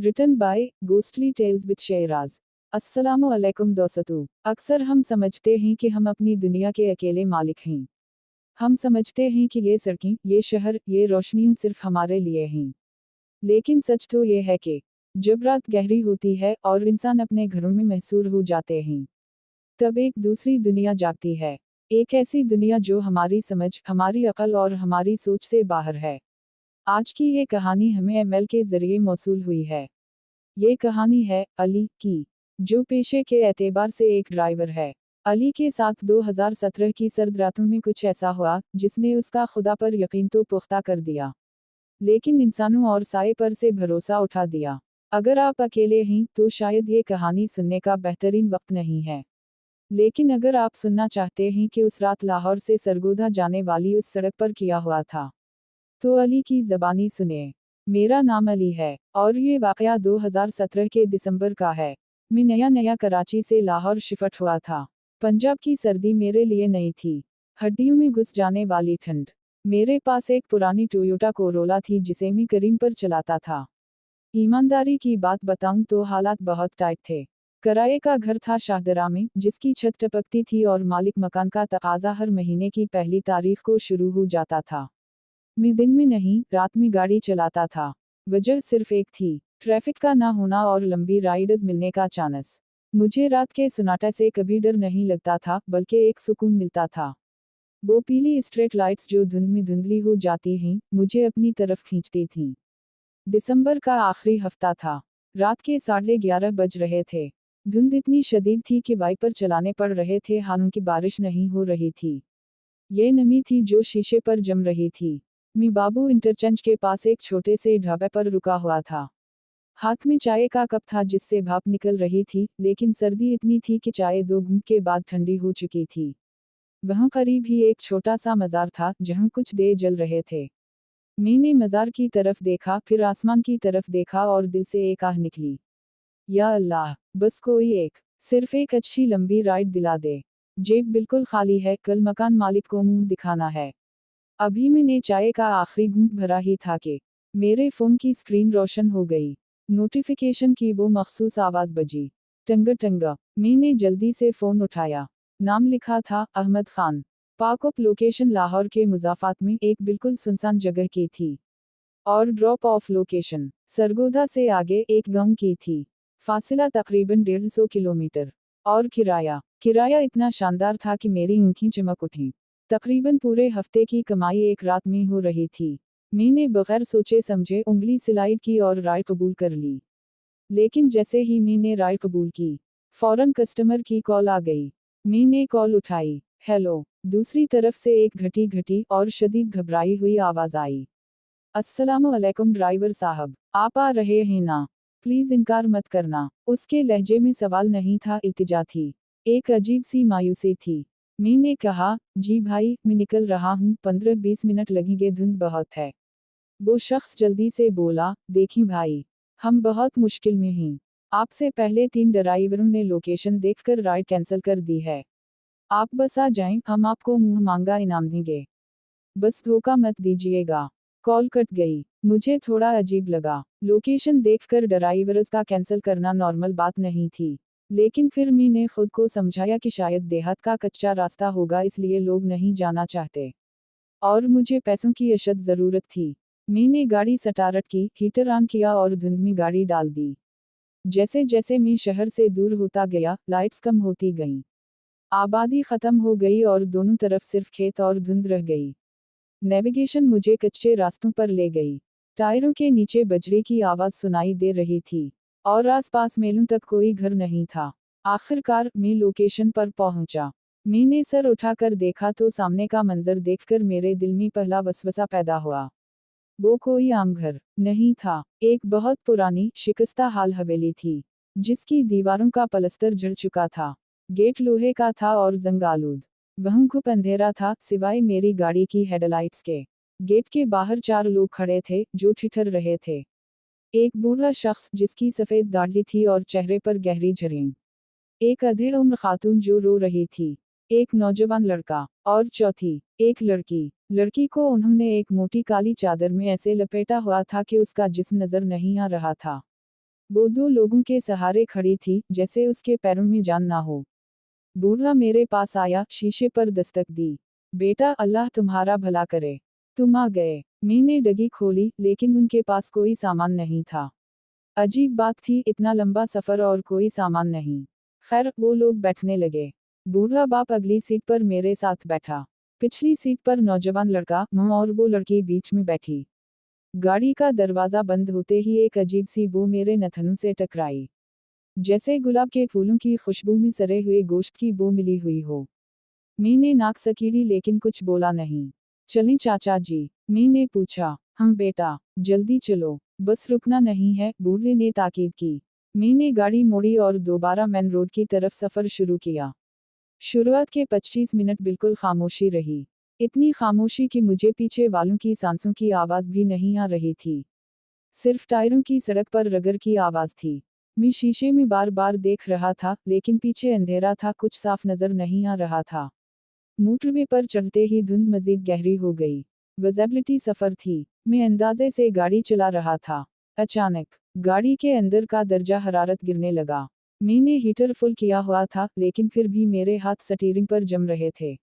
Written by ghostly tales with Sheraz. अस्सलामु अलैकुम दोस्तों। अक्सर हम समझते हैं कि हम अपनी दुनिया के अकेले मालिक हैं। हम समझते हैं कि ये सड़कें, ये शहर, ये रोशनियां सिर्फ हमारे लिए हैं। लेकिन सच तो ये है कि जब रात गहरी होती है और इंसान अपने घरों में महसूर हो जाते हैं, तब एक दूसरी दुनिया जागती है। एक ऐसी दुनिया जो हमारी समझ, हमारी अकल और हमारी सोच से बाहर है। आज की ये कहानी हमें एमएल के जरिए मौसूल हुई है। ये कहानी है अली की, जो पेशे के एतबार से एक ड्राइवर है। अली के साथ 2017 की सर्द रातों में कुछ ऐसा हुआ जिसने उसका खुदा पर यकीन तो पुख्ता कर दिया, लेकिन इंसानों और साए पर से भरोसा उठा दिया। अगर आप अकेले हैं तो शायद ये कहानी सुनने का बेहतरीन वक्त नहीं है। लेकिन अगर आप सुनना चाहते हैं कि उस रात लाहौर से सरगोधा जाने वाली उस सड़क पर किया हुआ था, तो अली की ज़बानी सुनिए। मेरा नाम अली है और ये वाकया 2017 के दिसंबर का है। मैं नया नया कराची से लाहौर शिफ्ट हुआ था। पंजाब की सर्दी मेरे लिए नई थी, हड्डियों में घुस जाने वाली ठंड। मेरे पास एक पुरानी टोयोटा कोरोला थी जिसे मैं करीम पर चलाता था। ईमानदारी की बात बताऊं तो हालात बहुत टाइट थे। किराए का घर था शाहदरा में, जिसकी छत टपकती थी और मालिक मकान का तकाजा हर महीने की पहली तारीख को शुरू हो जाता था। मैं दिन में नहीं, रात में गाड़ी चलाता था। वजह सिर्फ एक थी, ट्रैफिक का ना होना और लंबी राइड्स मिलने का चांस। मुझे रात के सन्नाटे से कभी डर नहीं लगता था, बल्कि एक सुकून मिलता था। वो पीली स्ट्रीट लाइट्स जो धुंध में धुंधली हो जाती हैं, मुझे अपनी तरफ खींचती थीं। दिसंबर का आखिरी हफ्ता था। रात के 11:30 बज रहे थे। धुंध इतनी शदीद थी कि वाइपर चलाने पड़ रहे थे, हालांकि बारिश नहीं हो रही थी। ये नमी थी जो शीशे पर जम रही थी। मैं बाबू इंटरचेंज के पास एक छोटे से ढाबे पर रुका हुआ था। हाथ में चाय का कप था जिससे भाप निकल रही थी, लेकिन सर्दी इतनी थी कि चाय 2 घूंट के बाद ठंडी हो चुकी थी। वहाँ करीब ही एक छोटा सा मज़ार था जहाँ कुछ दिए जल रहे थे। मैंने मज़ार की तरफ देखा, फिर आसमान की तरफ देखा और दिल से एक आह निकली। या अल्लाह, बस कोई एक, सिर्फ एक अच्छी लंबी राइड दिला दे। जेब बिल्कुल खाली है, कल मकान मालिक को मुंह दिखाना है। अभी मैंने चाय का आखिरी घूंट भरा ही था कि मेरे फ़ोन की स्क्रीन रोशन हो गई। नोटिफिकेशन की वो मखसूस आवाज़ बजी। टंगा टंगा। मैंने जल्दी से फ़ोन उठाया। नाम लिखा था अहमद खान। पाकअप लोकेशन लाहौर के मुज़ाफ़ात में एक बिल्कुल सुनसान जगह की थी। और ड्रॉप ऑफ लोकेशन सरगोधा से आगे एक गांव की थी। फासिला तकरीबन 150 किलोमीटर। और किराया इतना शानदार था कि मेरी आंखें चमक उठीं। तकरीबन पूरे हफ्ते की कमाई एक रात में हो रही थी। मैंने बगैर सोचे समझे उंगली स्लाइड की और राय कबूल कर ली। लेकिन जैसे ही मैंने राय कबूल की, फौरन कस्टमर की कॉल आ गई। मैंने कॉल उठाई। हेलो। दूसरी तरफ से एक घटी घटी और शदीद घबराई हुई आवाज़ आई। अस्सलामु अलैकुम ड्राइवर साहब, आप आ रहे हैं ना? प्लीज इनकार मत करना। उसके लहजे में सवाल नहीं था, इल्तिजा थी। एक अजीब सी मायूसी थी। मैंने कहा, जी भाई, मैं निकल रहा हूँ, 15-20 मिनट लगेंगे, धुंध बहुत है। वो शख्स जल्दी से बोला, देखिए भाई, हम बहुत मुश्किल में हैं। आपसे पहले 3 ड्राइवरों ने लोकेशन देखकर राइड कैंसिल कर दी है। आप बस आ जाएं, हम आपको मुंह मांगा इनाम देंगे। बस धोखा मत दीजिएगा। कॉल कट गई। मुझे थोड़ा अजीब लगा। लोकेशन देखकर ड्राइवर्स का कैंसिल करना नॉर्मल बात नहीं थी। लेकिन फिर मैंने खुद को समझाया कि शायद देहात का कच्चा रास्ता होगा, इसलिए लोग नहीं जाना चाहते। और मुझे पैसों की अशद ज़रूरत थी। मैंने गाड़ी स्टार्ट की, हीटर ऑन किया और धुंध में गाड़ी डाल दी। जैसे जैसे मैं शहर से दूर होता गया, लाइट्स कम होती गईं। आबादी खत्म हो गई और दोनों तरफ सिर्फ खेत और धुंध रह गई। नेविगेशन मुझे कच्चे रास्तों पर ले गई। टायरों के नीचे बजरी की आवाज़ सुनाई दे रही थी। और आसपास मीलों तक कोई घर नहीं था। आखिरकार मैं लोकेशन पर पहुंचा। मैंने सर उठाकर देखा तो सामने का मंजर देखकर मेरे दिल में पहला वसवसा पैदा हुआ। वो कोई आम घर नहीं था। एक बहुत पुरानी, शिकस्ता हाल हवेली थी, जिसकी दीवारों का पलस्तर झड़ चुका था। गेट लोहे का था और जंग आलूद। वहाँ खूब अंधेरा था, सिवाय मेरी गाड़ी की हेडलाइट्स के। गेट के बाहर 4 लोग खड़े थे, जो ठिठुर रहे थे। एक बूढ़ा शख्स जिसकी सफ़ेद दाढ़ी थी और चेहरे पर गहरी झुर्रियां। एक अधेड़ उम्र खातून जो रो रही थी। एक नौजवान लड़का। और चौथी, एक लड़की। लड़की को उन्होंने एक मोटी काली चादर में ऐसे लपेटा हुआ था कि उसका जिस्म नजर नहीं आ रहा था। वो 2 लोगों के सहारे खड़ी थी, जैसे उसके पैरों में जान ना हो। बूढ़ा मेरे पास आया, शीशे पर दस्तक दी। बेटा, अल्लाह तुम्हारा भला करे। तुम आ गए। मैंने डगी खोली, लेकिन उनके पास कोई सामान नहीं था। अजीब बात थी, इतना लंबा सफर और कोई सामान नहीं। खैर, वो लोग बैठने लगे। बूढ़ा बाप अगली सीट पर मेरे साथ बैठा। पिछली सीट पर नौजवान लड़का, मैं और वो लड़की बीच में बैठी। गाड़ी का दरवाजा बंद होते ही एक अजीब सी बू मेरे नथनों से टकराई। जैसे गुलाब के फूलों की खुशबू में सरे हुए गोश्त की बू मिली हुई हो। मैंने नाक सकीली, लेकिन कुछ बोला नहीं। चलें चाचा जी, मैंने पूछा। हाँ बेटा, जल्दी चलो, बस रुकना नहीं है, बूढ़े ने ताकीद की। मैंने गाड़ी मोड़ी और दोबारा मेन रोड की तरफ सफर शुरू किया। शुरुआत के 25 मिनट बिल्कुल खामोशी रही। इतनी खामोशी कि मुझे पीछे वालों की सांसों की आवाज भी नहीं आ रही थी। सिर्फ टायरों की सड़क पर रगड़ की आवाज थी। मैं शीशे में बार बार देख रहा था, लेकिन पीछे अंधेरा था, कुछ साफ नजर नहीं आ रहा था। मोटरवे पर चढ़ते ही धुंध मजीद गहरी हो गई। विजिबिलिटी सफर थी। मैं अंदाजे से गाड़ी चला रहा था। अचानक गाड़ी के अंदर का दर्जा हरारत गिरने लगा। मैंने हीटर फुल किया हुआ था, लेकिन फिर भी मेरे हाथ स्टीयरिंग पर जम रहे थे।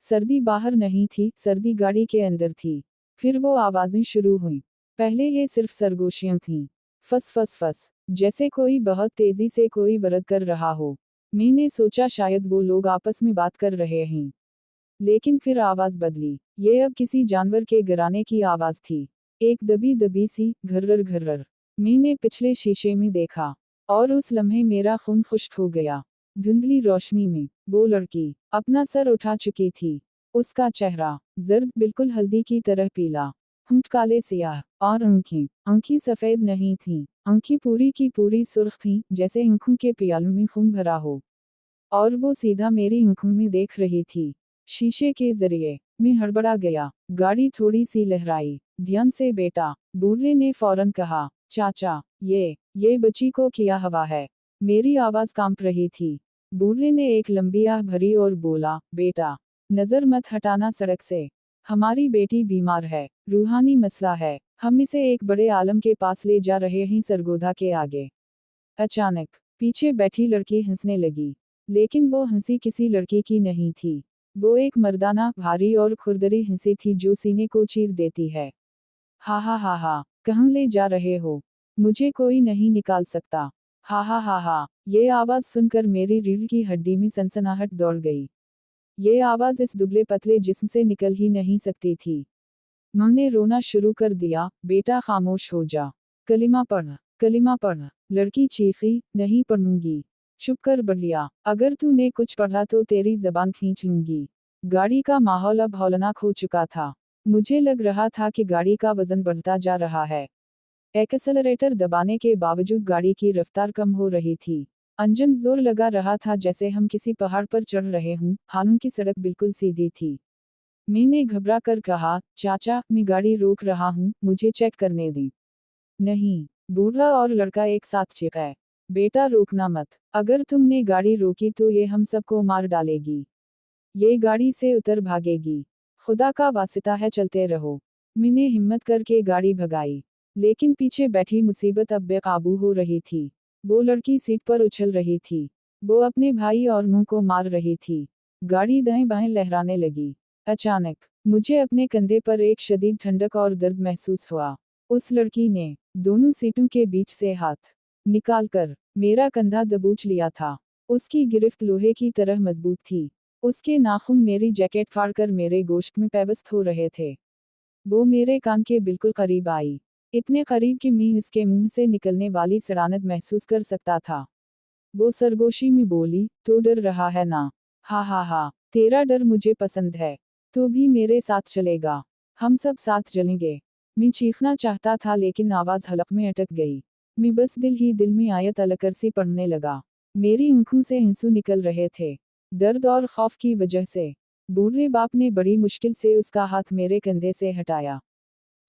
सर्दी बाहर नहीं थी, सर्दी गाड़ी के अंदर थी। फिर वो आवाजें शुरू हुईं। पहले ये सिर्फ सरगोशियां थीं। फस फस फस, जैसे कोई बहुत तेजी से कोई वरद कर रहा हो। मैंने सोचा शायद वो लोग आपस में बात कर रहे हैं। लेकिन फिर आवाज बदली। ये अब किसी जानवर के गिराने की आवाज थी। एक दबी दबी सी, घर्रर घर्रर। मैंने पिछले शीशे में देखा। और उस लम्हे मेरा खून खुश्क हो गया। धुंधली रोशनी में वो लड़की अपना सर उठा चुकी थी। उसका चेहरा जर्द, बिल्कुल हल्दी की तरह पीला। होंठ काले सियाह, और आंखें सफेद नहीं थीं। आंखें पूरी की पूरी सुर्ख थीं, जैसे आंखों के प्यालों में खून भरा हो। और वो सीधा मेरी आंखों में देख रही थी। शीशे के जरिए मैं हड़बड़ा गया। गाड़ी थोड़ी सी लहराई। ध्यान से बेटा, बूढ़े ने फौरन कहा। चाचा, ये बच्ची को किया हवा है। मेरी आवाज कांप रही थी। बूढ़े ने एक लंबी आह भरी और बोला, बेटा, नजर मत हटाना सड़क से। हमारी बेटी बीमार है, रूहानी मसला है। हम इसे एक बड़े आलम के पास ले जा रहे हैं, सरगोधा के आगे। अचानक पीछे बैठी लड़की हंसने लगी। लेकिन वो हंसी किसी लड़की की नहीं थी। वो एक मर्दाना, भारी और खुरदरी हंसी थी, जो सीने को चीर देती है। हा हा हा हा, कहाँ ले जा रहे हो? मुझे कोई नहीं निकाल सकता। हा हा हा हा। ये आवाज सुनकर मेरी रीढ़ की हड्डी में सनसनाहट दौड़ गई। ये आवाज इस दुबले पतले जिस्म से निकल ही नहीं सकती थी। मैंने रोना शुरू कर दिया। बेटा, खामोश हो जा। कलिमा पढ़, कलिमा पढ़। लड़की चीखी, नहीं पढ़ूंगी। चुप कर बढ़िया, अगर तूने कुछ पढ़ा तो तेरी जबान खींच लूंगी। गाड़ी का माहौल अब हौलनाक हो चुका था। मुझे लग रहा था कि गाड़ी का वजन बढ़ता जा रहा है। एक्सेलरेटर दबाने के बावजूद गाड़ी की रफ्तार कम हो रही थी। इंजन जोर लगा रहा था, जैसे हम किसी पहाड़ पर चढ़ रहे हों, हालांकि सड़क बिल्कुल सीधी थी। मैंने घबरा कर कहा, चाचा, मैं गाड़ी रोक रहा हूँ, मुझे चेक करने दें। नहीं, बूढ़ा और लड़का एक साथ चिल्लाए। बेटा, रोकना मत। अगर तुमने गाड़ी रोकी तो ये हम सबको मार डालेगी। ये गाड़ी से उतर भागेगी। खुदा का वास्ता है, चलते रहो। मैंने हिम्मत करके गाड़ी भगाई। लेकिन पीछे बैठी मुसीबत अब बेकाबू हो रही थी। वो लड़की सीट पर उछल रही थी। वो अपने भाई और मुंह को मार रही थी। गाड़ी दाएं बाएं लहराने लगी। अचानक मुझे अपने कंधे पर एक शदीद ठंडक और दर्द महसूस हुआ। उस लड़की ने दोनों सीटों के बीच से हाथ निकालकर मेरा कंधा दबोच लिया था। उसकी गिरफ्त लोहे की तरह मजबूत थी। उसके नाखून मेरी जैकेट फाड़कर मेरे गोश्त में पेवस्त हो रहे थे। वो मेरे कान के बिल्कुल करीब आई। इतने करीब कि मैं उसके मुंह से निकलने वाली सड़ानत महसूस कर सकता था। वो सरगोशी में बोली, तो डर रहा है ना? हा हा हा, तेरा डर मुझे पसंद है। तो भी मेरे साथ चलेगा। हम सब साथ जलेंगे। मैं चीखना चाहता था, लेकिन आवाज हलक में अटक गई। मैं बस दिल ही दिल में आयत अलकरसी पढ़ने लगा। मेरी आंखों से आंसू निकल रहे थे, दर्द और खौफ की वजह से। बूढ़े बाप ने बड़ी मुश्किल से उसका हाथ मेरे कंधे से हटाया।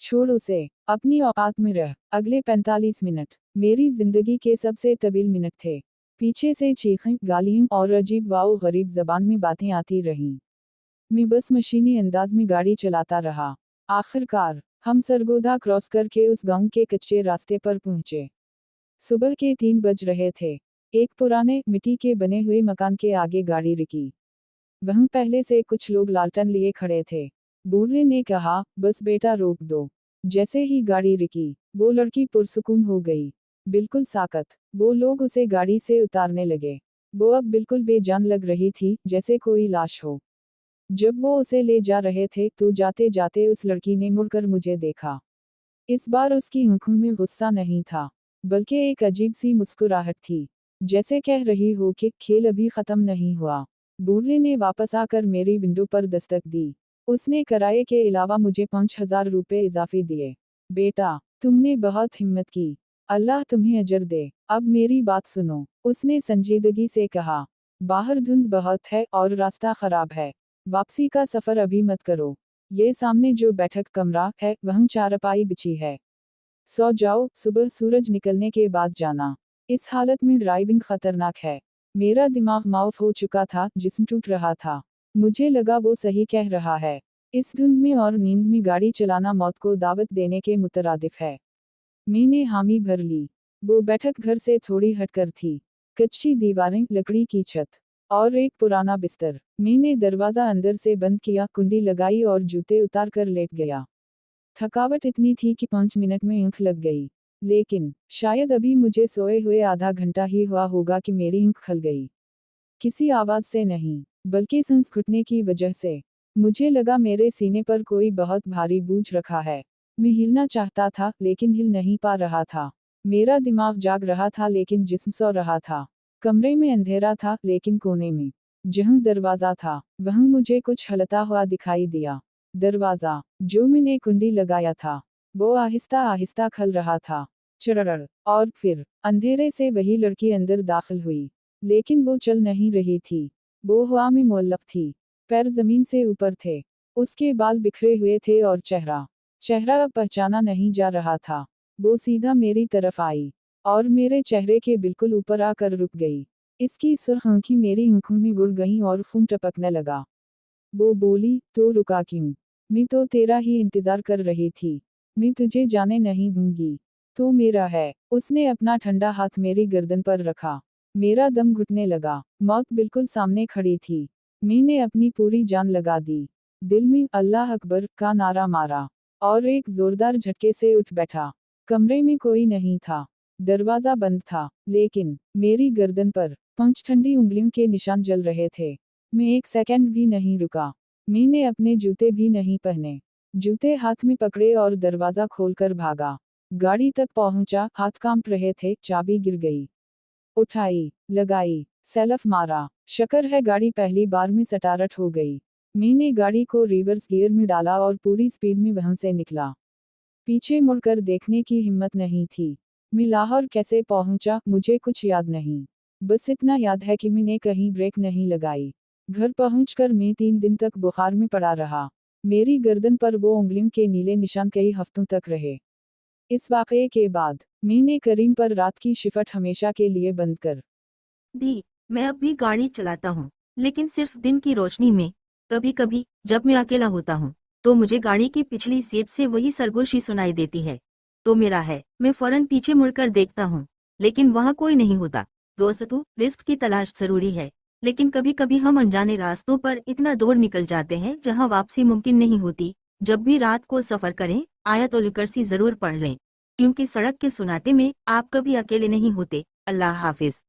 छोड़ उसे, अपनी औकात में रह। अगले 45 मिनट मेरी जिंदगी के सबसे तवील मिनट थे। पीछे से चीखें, गालियां और अजीब वाओ गरीब जबान में बातें आती रहीं। मैं बस मशीनी अंदाज में गाड़ी चलाता रहा। आखिरकार हम सरगोधा क्रॉस करके उस गांव के कच्चे रास्ते पर पहुंचे। सुबह के 3 बज रहे थे। एक पुराने मिट्टी के बने हुए मकान के आगे गाड़ी रुकी। वहीं पहले से कुछ लोग लालटेन लिए खड़े थे। बूढ़े ने कहा, बस बेटा रोक दो। जैसे ही गाड़ी रुकी, वो लड़की पुरसुकून हो गई, बिल्कुल साकत। वो लोग उसे गाड़ी से उतारने लगे। वो अब बिल्कुल बेजान लग रही थी, जैसे कोई लाश हो। जब वो उसे ले जा रहे थे तो जाते जाते उस लड़की ने मुड़कर मुझे देखा। इस बार उसकी आंखों में गुस्सा नहीं था, बल्कि एक अजीब सी मुस्कुराहट थी, जैसे कह रही हो कि खेल अभी खत्म नहीं हुआ। बूढ़े ने वापस आकर मेरी विंडो पर दस्तक दी। उसने किराए के अलावा मुझे 5,000 रुपए इजाफी दिए। बेटा, तुमने बहुत हिम्मत की। अल्लाह तुम्हें अजर दे। अब मेरी बात सुनो, उसने संजीदगी से कहा। बाहर धुंध बहुत है और रास्ता खराब है। वापसी का सफर अभी मत करो। ये सामने जो बैठक कमरा है, वहीं चारपाई बिछी है। सो जाओ, सुबह सूरज निकलने के बाद जाना। इस हालत में ड्राइविंग खतरनाक है। मेरा दिमाग माउफ हो चुका था, जिस्म टूट रहा था। मुझे लगा वो सही कह रहा है। इस धुंध में और नींद में गाड़ी चलाना मौत को दावत देने के मुतरादिफ है। मैंने हामी भर ली। वो बैठक घर से थोड़ी हटकर थी। कच्ची दीवारें, लकड़ी की छत और एक पुराना बिस्तर। मैंने दरवाजा अंदर से बंद किया, कुंडी लगाई और जूते उतार कर लेट गया। थकावट इतनी थी कि 5 मिनट में आंख लग गई। लेकिन शायद अभी मुझे सोए हुए आधा घंटा ही हुआ होगा कि मेरी आंख खल गई। किसी आवाज से नहीं, बल्कि सांस घुटने की वजह से। मुझे लगा मेरे सीने पर कोई बहुत भारी बोझ रखा है। मैं हिलना चाहता था, लेकिन हिल नहीं पा रहा था। मेरा दिमाग जाग रहा था, लेकिन जिस्म सो रहा था। कमरे में अंधेरा था, लेकिन कोने में जहां दरवाजा था, वहां मुझे कुछ हलता हुआ दिखाई दिया। दरवाजा, जो मैंने कुंडी लगाया था, वो आहिस्ता आहिस्ता खल रहा था। चरर, और फिर अंधेरे से वही लड़की अंदर दाखिल हुई। लेकिन वो चल नहीं रही थी। वो हवा में मुअल्लक थी। पैर जमीन से ऊपर थे। उसके बाल बिखरे हुए थे और चेहरा चेहरा अब पहचाना नहीं जा रहा था। वो सीधा मेरी तरफ आई और मेरे चेहरे के बिल्कुल ऊपर आकर रुक गई। इसकी सुर्ख आंखें मेरी आंखों में गुड़ गईं और खून टपकने लगा। वो बोली, तो रुका क्यों? मैं तो तेरा ही इंतजार कर रही थी। मैं तुझे जाने नहीं दूंगी। तो मेरा है। उसने अपना ठंडा हाथ मेरी गर्दन पर रखा। मेरा दम घुटने लगा। मौत बिल्कुल सामने खड़ी थी। मैंने अपनी पूरी जान लगा दी। दिल में अल्लाह अकबर का नारा मारा और एक जोरदार झटके से उठ बैठा। कमरे में कोई नहीं था। दरवाजा बंद था, लेकिन मेरी गर्दन पर 5 ठंडी उंगलियों के निशान जल रहे थे। मैं एक सेकंड भी नहीं रुका। मैंने अपने जूते भी नहीं पहने। जूते हाथ में पकड़े और दरवाजा खोलकर भागा। गाड़ी तक पहुंचा, हाथ कांप रहे थे, चाबी गिर गई। उठाई, लगाई, सेल्फ मारा। शक्र है गाड़ी पहली बार में स्टार्ट हो गई। मैंने गाड़ी को रिवर्स गियर में डाला और पूरी स्पीड में वहां से निकला। पीछे मुड़कर देखने की हिम्मत नहीं थी। मैं लाहौर कैसे पहुंचा, मुझे कुछ याद नहीं। बस इतना याद है कि मैंने कहीं ब्रेक नहीं लगाई। घर पहुंचकर मैं 3 दिन तक बुखार में पड़ा रहा। मेरी गर्दन पर वो उंगलियों के नीले निशान कई हफ्तों तक रहे। इस वाकये के बाद मैंने करीम पर रात की शिफ्ट हमेशा के लिए बंद कर दी। मैं अब भी गाड़ी चलाता हूँ, लेकिन सिर्फ दिन की रोशनी में। कभी कभी जब मैं अकेला होता हूँ, तो मुझे गाड़ी की पिछली सीट से वही सरगोशी सुनाई देती है। तो मेरा है, मैं फौरन पीछे मुड़कर देखता हूँ, लेकिन वहाँ कोई नहीं होता। दोस्तों, रिस्क की तलाश जरूरी है, लेकिन कभी कभी हम अनजाने रास्तों पर इतना दूर निकल जाते हैं जहाँ वापसी मुमकिन नहीं होती। जब भी रात को सफर करें, आयतुल कुर्सी जरूर पढ़ लें, क्योंकि सड़क के सुनाते में आप कभी अकेले नहीं होते। अल्लाह हाफिज।